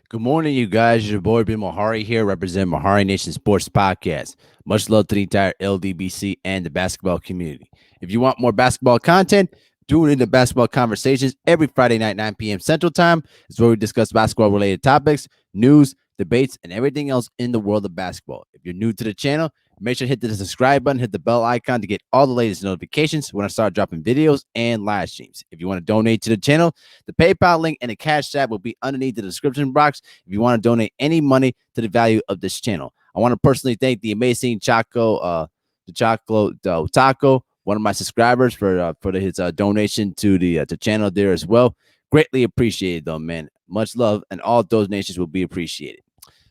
Good morning, you guys. Your boy Ben Mahari here, representing Mahari Nation Sports Podcast. Much love to the entire LDBC and the basketball community. If you want more basketball content, tune into Basketball Conversations every Friday night, 9 p.m. Central Time. It's where we discuss basketball related topics, news, debates, and everything else in the world of basketball. If you're new to the channel, make sure to hit the subscribe button, hit the bell icon to get all the latest notifications when I start dropping videos and live streams. If you want to donate to the channel, the PayPal link and the Cash App will be underneath the description box if you want to donate any money to the value of this channel. I want to personally thank the amazing Taco, one of my subscribers, for his donation to the channel there as well. Greatly appreciated, though, man. Much love, and all donations will be appreciated.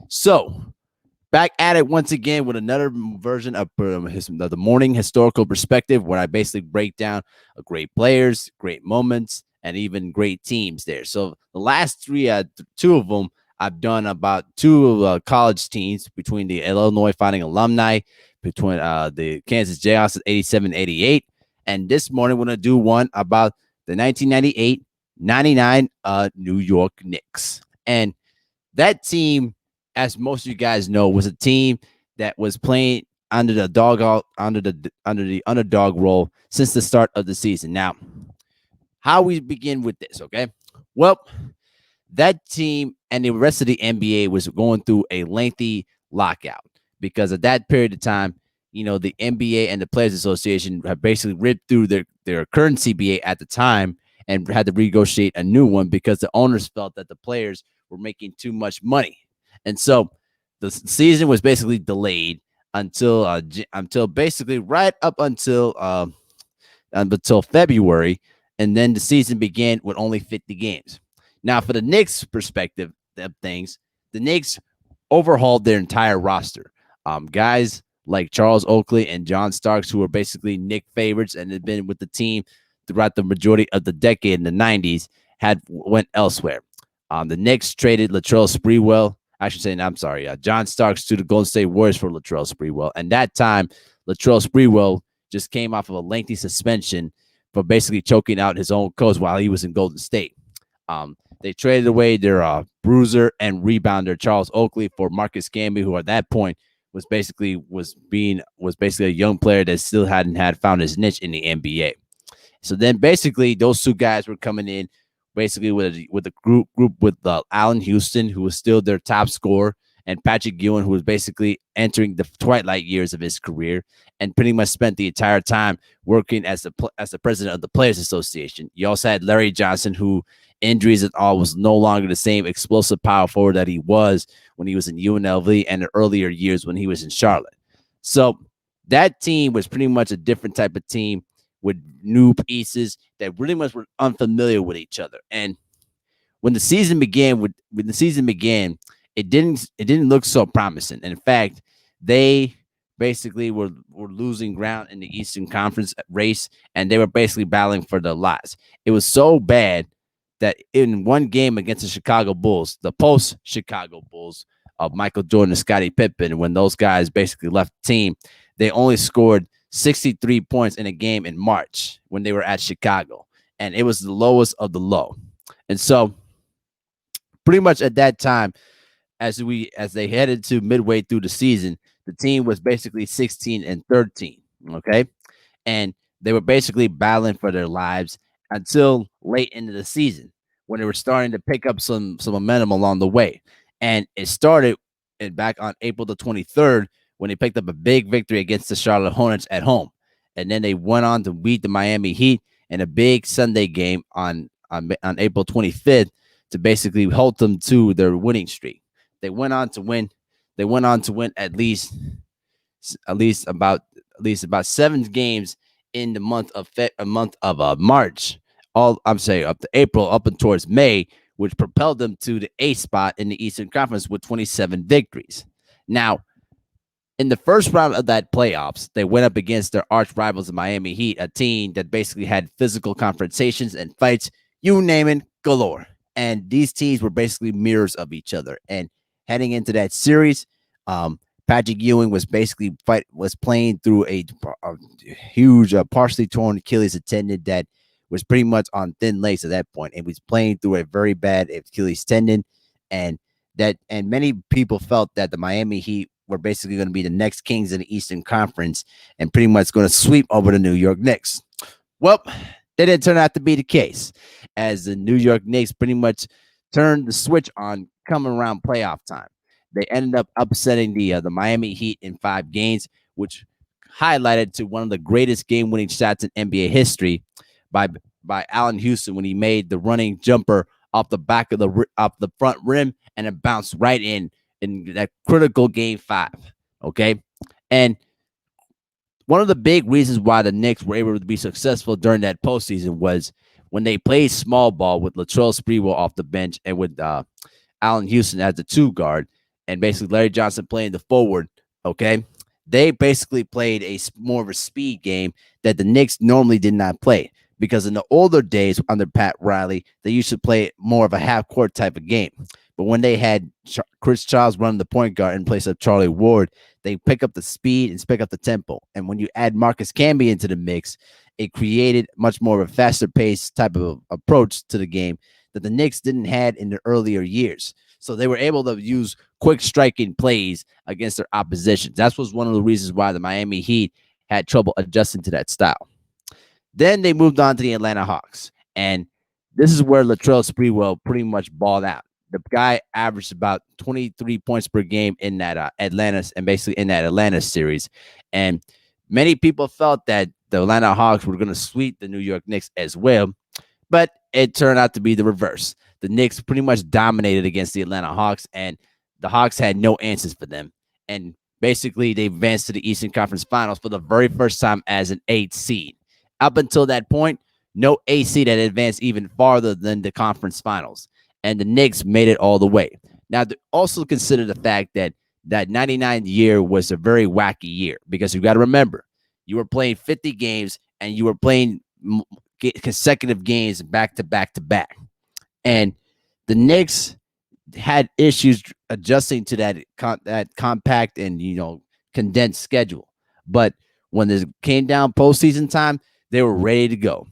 So, back at it once again with another version of the morning historical perspective, where I basically break down great players, great moments, and even great teams there. So the last two of them, I've done about two college teams between the Illinois Fighting Alumni, between the Kansas Jayhawks at 87-88. And this morning, we're going to do one about the 1998-99 New York Knicks. And that team, as most of you guys know, was a team that was playing under the underdog role since the start of the season. Now, how we begin with this, okay? Well, that team and the rest of the NBA was going through a lengthy lockout because at that period of time, the NBA and the Players Association had basically ripped through their current CBA at the time and had to renegotiate a new one because the owners felt that the players were making too much money. And so the season was basically delayed until basically right up until February, and then the season began with only 50 games. Now, for the Knicks' perspective of things, the Knicks overhauled their entire roster. Guys like Charles Oakley and John Starks, who were basically Knick favorites and had been with the team throughout the majority of the decade in the 90s, went elsewhere. The Knicks traded Latrell Sprewell. I should say, I'm sorry, John Starks to the Golden State Warriors for Latrell Sprewell. And that time, Latrell Sprewell just came off of a lengthy suspension for basically choking out his own coach while he was in Golden State. They traded away their bruiser and rebounder Charles Oakley for Marcus Camby, who at that point was basically a young player that still hadn't found his niche in the NBA. So then basically those two guys were coming in basically with a group with Allen Houston, who was still their top scorer, and Patrick Ewing, who was basically entering the twilight years of his career and pretty much spent the entire time working as the president of the Players Association. You also had Larry Johnson, who injuries and all was no longer the same explosive power forward that he was when he was in UNLV and the earlier years when he was in Charlotte. So that team was pretty much a different type of team with new pieces that really much were unfamiliar with each other. And when the season began, it didn't look so promising. And in fact, they basically were losing ground in the Eastern Conference race, and they were basically battling for their lives. It was so bad that in one game against the Chicago Bulls, the post-Chicago Bulls of Michael Jordan and Scottie Pippen, when those guys basically left the team, they only scored 63 points in a game in March when they were at Chicago. And it was the lowest of the low. And so pretty much at that time, as they headed to midway through the season, the team was basically 16-13. Okay. And they were basically battling for their lives until late into the season when they were starting to pick up some momentum along the way. And it started back on April the 23rd when they picked up a big victory against the Charlotte Hornets at home. And then they went on to beat the Miami Heat in a big Sunday game on April 25th to basically hold them to their winning streak. They went on to win. They went on to win at least about 7 games in the month of March. Up to April, up and towards May, which propelled them to the 8th spot in the Eastern Conference with 27 victories. Now, in the first round of that playoffs, they went up against their arch rivals, the Miami Heat, a team that basically had physical confrontations and fights, you name it, galore. And these teams were basically mirrors of each other. And heading into that series, Patrick Ewing was basically playing through a huge, partially torn Achilles tendon that was pretty much on thin legs at that point, and was playing through a very bad Achilles tendon. And that, and many people felt that the Miami Heat were basically going to be the next kings in the Eastern Conference and pretty much going to sweep over the New York Knicks. Well, that didn't turn out to be the case, as the New York Knicks pretty much turned the switch on coming around playoff time. They ended up upsetting the Miami Heat in 5 games, which highlighted to one of the greatest game-winning shots in NBA history by by Allen Houston when he made the running jumper off the back of off the front rim, and it bounced right in that critical game 5. Okay, and one of the big reasons why the Knicks were able to be successful during that postseason was when they played small ball with Latrell Sprewell off the bench and with Allen Houston as the 2 guard, and basically Larry Johnson playing the forward. Okay, they basically played more of a speed game that the Knicks normally did not play, because in the older days under Pat Riley, they used to play more of a half court type of game. But when they had Chris Charles running the point guard in place of Charlie Ward, they pick up the speed and pick up the tempo. And when you add Marcus Camby into the mix, it created much more of a faster pace type of approach to the game that the Knicks didn't had in the earlier years. So they were able to use quick striking plays against their opposition. That was one of the reasons why the Miami Heat had trouble adjusting to that style. Then they moved on to the Atlanta Hawks, and this is where Latrell Sprewell pretty much balled out. The guy averaged about 23 points per game in that Atlanta, and basically in that Atlanta series. And many people felt that the Atlanta Hawks were going to sweep the New York Knicks as well, but it turned out to be the reverse. The Knicks pretty much dominated against the Atlanta Hawks, and the Hawks had no answers for them. And basically, they advanced to the Eastern Conference Finals for the very first time as an 8th seed. Up until that point, no AC that advanced even farther than the conference finals, and the Knicks made it all the way. Now, also consider the fact that that 99 year was a very wacky year, because you got to remember, you were playing 50 games and you were playing consecutive games back to back to back. And the Knicks had issues adjusting to that compact and condensed schedule. But when it came down postseason time, they were ready to go.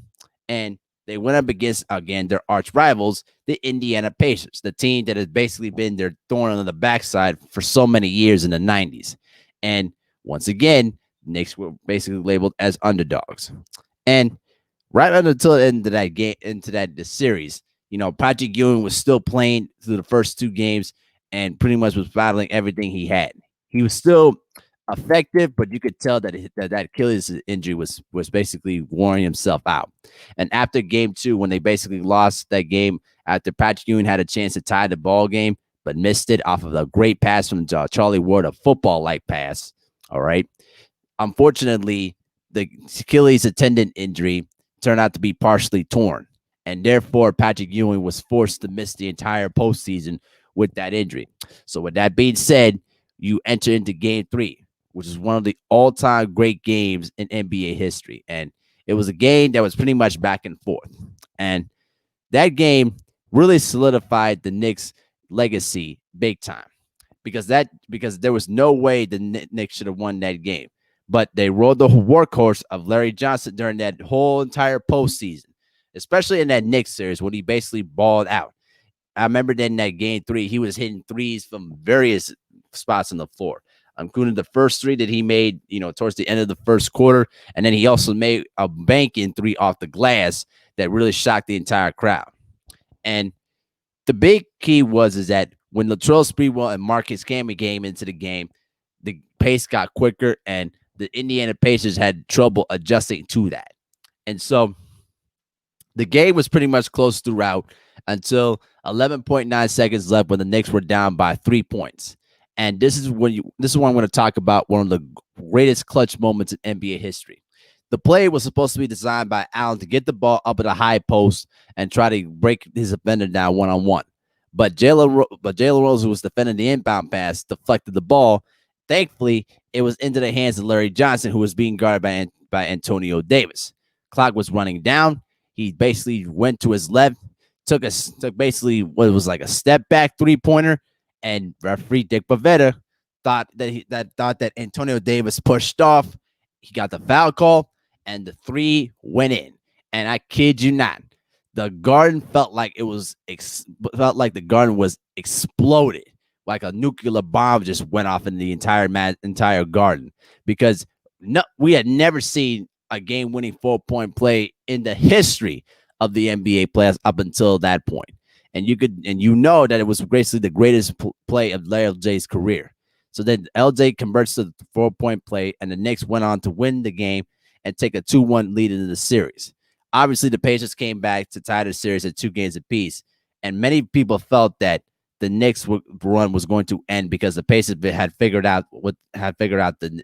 And they went up against, again, their arch rivals, the Indiana Pacers, the team that has basically been their thorn on the backside for so many years in the 90s. And once again, Knicks were basically labeled as underdogs. And right until the end of that game, the series, Patrick Ewing was still playing through the first 2 games and pretty much was battling everything he had. He was still effective, but you could tell that that Achilles injury was basically wearing himself out. And after game 2, when they basically lost that game, after Patrick Ewing had a chance to tie the ball game, but missed it off of a great pass from Charlie Ward, a football-like pass. All right. Unfortunately, the Achilles tendon injury turned out to be partially torn, and therefore Patrick Ewing was forced to miss the entire postseason with that injury. So with that being said, you enter into game 3, which is one of the all-time great games in NBA history. And it was a game that was pretty much back and forth. And that game really solidified the Knicks' legacy big time, because there was no way the Knicks should have won that game. But they rode the workhorse of Larry Johnson during that whole entire postseason, especially in that Knicks series when he basically balled out. I remember that in that game 3, he was hitting threes from various spots on the floor, including the first 3 that he made, towards the end of the first quarter. And then he also made a banking 3 off the glass that really shocked the entire crowd. And the big key is that when Latrell Sprewell and Marcus Camby came into the game, the pace got quicker, and the Indiana Pacers had trouble adjusting to that. And so the game was pretty much close throughout until 11.9 seconds left, when the Knicks were down by 3 points. And this is what I'm going to talk about, one of the greatest clutch moments in NBA history. The play was supposed to be designed by Allen to get the ball up at a high post and try to break his defender down one-on-one. But Jalen Rose, who was defending the inbound pass, deflected the ball. Thankfully, it was into the hands of Larry Johnson, who was being guarded by Antonio Davis. Clock was running down. He basically went to his left, took basically what was like a step back 3-pointer, and referee Dick Pavetta thought that Antonio Davis pushed off. He got the foul call, and the 3 went in. And I kid you not, the Garden felt like the Garden was exploded. like a nuclear bomb just went off in the entire garden, because we had never seen a game-winning 4-point play in the history of the NBA playoffs up until that point. And you know that it was basically the greatest play of LJ's career. So then LJ converts to the 4-point play, and the Knicks went on to win the game and take a 2-1 lead into the series. Obviously, the Pacers came back to tie the series at 2 games apiece, and many people felt that the Knicks run was going to end because the Pacers had figured out the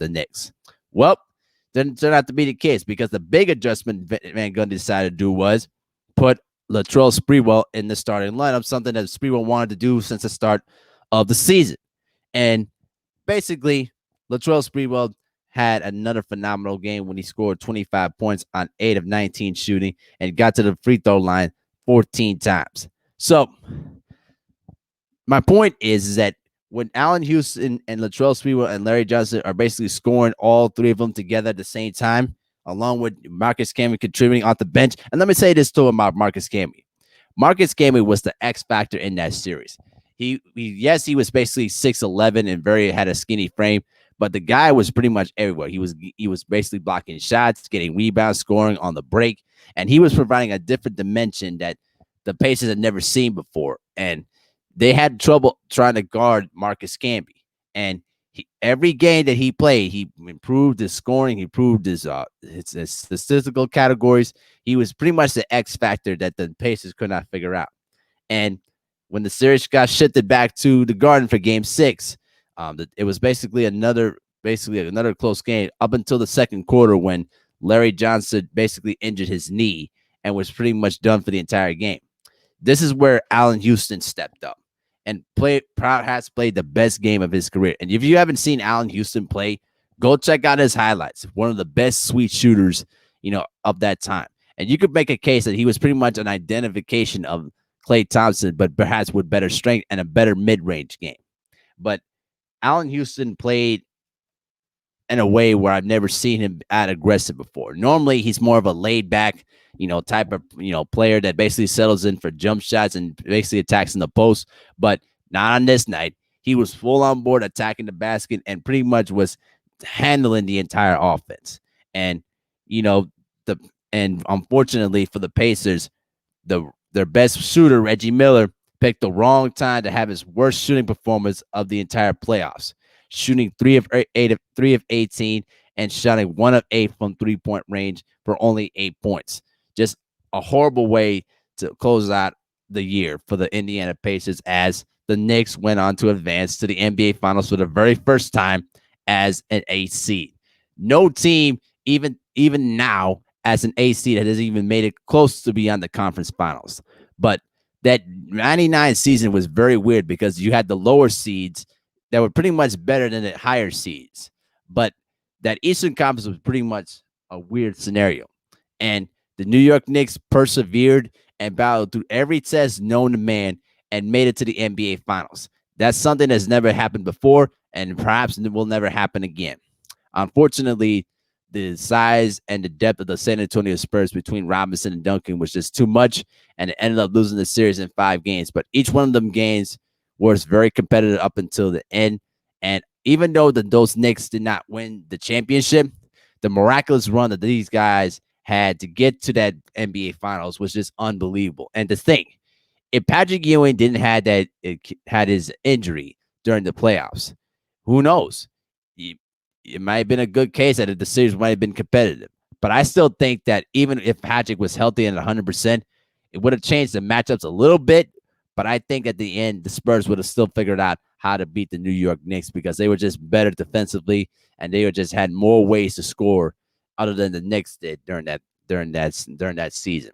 Knicks. Well, didn't turn out to be the case, because the big adjustment Van Gundy decided to do was put Latrell Sprewell in the starting lineup, something that Sprewell wanted to do since the start of the season. And basically, Latrell Sprewell had another phenomenal game when he scored 25 points on 8 of 19 shooting and got to the free throw line 14 times. So my point is that when Allen Houston and Latrell Sprewell and Larry Johnson are basically scoring all three of them together at the same time, along with Marcus Camby contributing off the bench. And let me say this too about Marcus Camby. Marcus Camby was the X factor in that series. He was basically 6'11" and had a skinny frame, but the guy was pretty much everywhere. He was basically blocking shots, getting rebounds, scoring on the break, and he was providing a different dimension that the Pacers had never seen before. And they had trouble trying to guard Marcus Camby. And every game that he played, he improved his scoring, he improved his statistical categories. He was pretty much the X factor that the Pacers could not figure out. And when the series got shifted back to the Garden for Game 6, it was basically another close game up until the second quarter, when Larry Johnson basically injured his knee and was pretty much done for the entire game. This is where Allen Houston stepped up and perhaps played the best game of his career. And if you haven't seen Allen Houston play, go check out his highlights. One of the best sweet shooters, of that time. And you could make a case that he was pretty much an identification of Klay Thompson, but perhaps with better strength and a better mid-range game. But Allen Houston played in a way where I've never seen him that aggressive before. Normally, he's more of a laid-back, type of, player that basically settles in for jump shots and basically attacks in the post. But not on this night. He was full on board attacking the basket and pretty much was handling the entire offense. And, and unfortunately for the Pacers, their best shooter, Reggie Miller, picked the wrong time to have his worst shooting performance of the entire playoffs, shooting 3 of 18 and shooting 1 of 8 from 3-point range for only 8 points. Just a horrible way to close out the year for the Indiana Pacers, as the Knicks went on to advance to the NBA Finals for the very first time as an 8 seed. No team, even now, as an 8 seed, has even made it close to beyond the conference finals. But that 99 season was very weird, because you had the lower seeds that were pretty much better than the higher seeds. But that Eastern Conference was pretty much a weird scenario. And the New York Knicks persevered and battled through every test known to man and made it to the NBA Finals. That's something that's never happened before, and perhaps it will never happen again. Unfortunately, the size and the depth of the San Antonio Spurs between Robinson and Duncan was just too much, and it ended up losing the series in 5 games. But each one of them games was very competitive up until the end. And even though those Knicks did not win the championship, the miraculous run that these guys had to get to that NBA Finals was just unbelievable. And to think, if Patrick Ewing didn't had his injury during the playoffs, who knows? It might have been a good case that the series might have been competitive. But I still think that even if Patrick was healthy and 100%, it would have changed the matchups a little bit. But I think at the end, the Spurs would have still figured out how to beat the New York Knicks, because they were just better defensively, and they just had more ways to score other than the Knicks did during that season.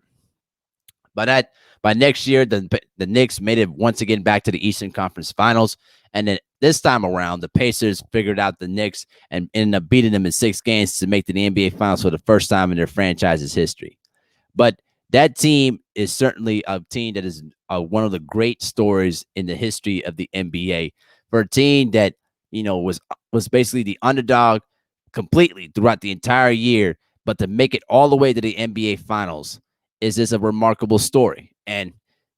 But by next year, the Knicks made it once again back to the Eastern Conference Finals. And then this time around, the Pacers figured out the Knicks and ended up beating them in 6 games to make the NBA Finals for the first time in their franchise's history. But that team is certainly a team that is one of the great stories in the history of the NBA, for a team that, was basically the underdog completely throughout the entire year, but to make it all the way to the NBA Finals is just a remarkable story. And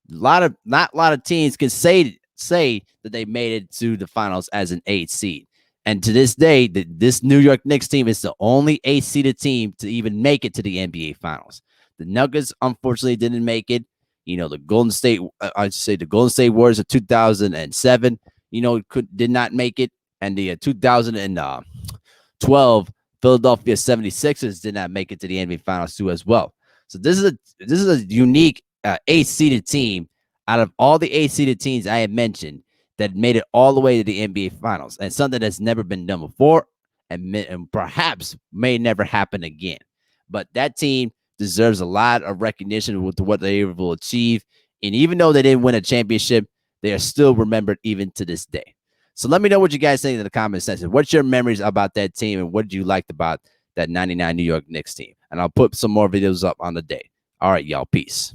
not a lot of teams can say say that they made it to the finals as an 8 seed. And to this day, this New York Knicks team is the only 8 seeded team to even make it to the NBA finals. The Nuggets, unfortunately, didn't make it. The Golden State, I'd say the Golden State Warriors of 2007, did not make it. And the 2012 Philadelphia 76ers did not make it to the NBA finals too as well. So this is a unique 8 seeded team out of all the 8 seeded teams I had mentioned that made it all the way to the NBA finals, and something that's never been done before and perhaps may never happen again. But that team deserves a lot of recognition with what they were able to achieve. And even though they didn't win a championship, they are still remembered even to this day. So let me know what you guys think in the comment section. What's your memories about that team, and what did you like about that 99 New York Knicks team? And I'll put some more videos up on the day. All right, y'all. Peace.